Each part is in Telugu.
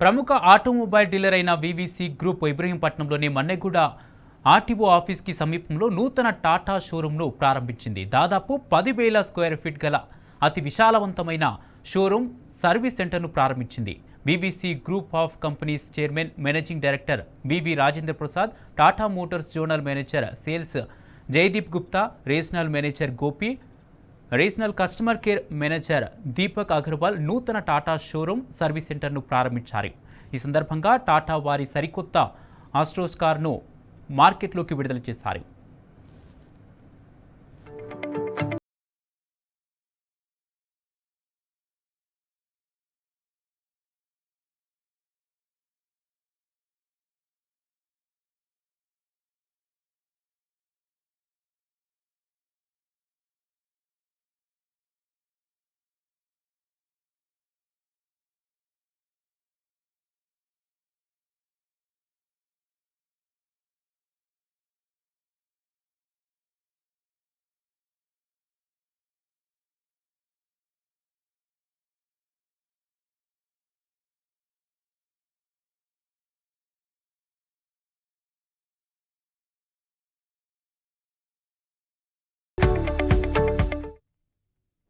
ప్రముఖ ఆటోమొబైల్ డీలర్ అయిన వివిసి గ్రూప్ ఇబ్రహీంపట్నంలోని మన్నెగూడ ఆర్టీఓ ఆఫీస్కి సమీపంలో నూతన టాటా షోరూంను ప్రారంభించింది. దాదాపు 10,000 స్క్వేర్ ఫీట్ గల అతి విశాలవంతమైన షోరూమ్ సర్వీస్ సెంటర్ను ప్రారంభించింది. VVC group of companies chairman managing director VV Rajendra Prasad, Tata motors zonal manager sales Jaideep Gupta, regional manager Gopi, regional customer care manager Deepak Agarwal నూతన టాటా షోరూమ్ సర్వీస్ సెంటర్ను ప్రారంభించారు. ఈ సందర్భంగా టాటా వారి సరికొత్త ఆస్ట్రోస్ కార్ను మార్కెట్లోకి విడుదల చేశారు.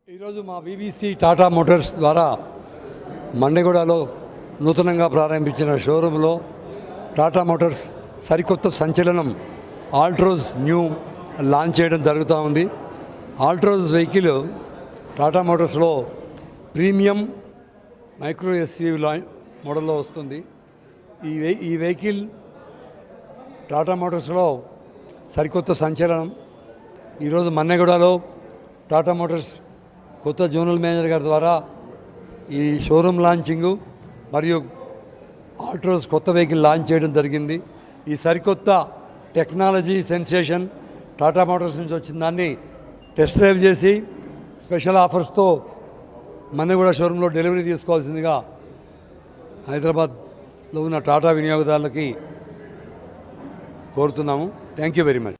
ఈరోజు మా వివిసి టాటా మోటార్స్ ద్వారా మన్నెగూడలో నూతనంగా ప్రారంభించిన షోరూంలో టాటా మోటార్స్ సరికొత్త సంచలనం ఆల్ట్రోజ్ న్యూ లాంచ్ చేయడం జరుగుతూ ఉంది. ఆల్ట్రోజ్ వెహికల్ టాటా మోటార్స్లో ప్రీమియం మైక్రో ఎస్యూవి మోడల్లో వస్తుంది. ఈ వెహికల్ టాటా మోటార్స్లో సరికొత్త సంచలనం. ఈరోజు మన్నెగూడలో టాటా మోటార్స్ కొత్త జోనల్ మేనేజర్ గారి ద్వారా ఈ షోరూమ్ లాంచింగు మరియు ఆల్ట్రోస్ కొత్త వెహికల్ లాంచ్ చేయడం జరిగింది. ఈ సరికొత్త టెక్నాలజీ సెన్సేషన్ టాటా మోటార్స్ నుంచి వచ్చిన దాన్ని టెస్ట్ డ్రైవ్ చేసి స్పెషల్ ఆఫర్స్తో మన్నెగూడ షోరూంలో డెలివరీ తీసుకోవాల్సిందిగా హైదరాబాద్లో ఉన్న టాటా వినియోగదారులకి కోరుతున్నాము. Thank you very much.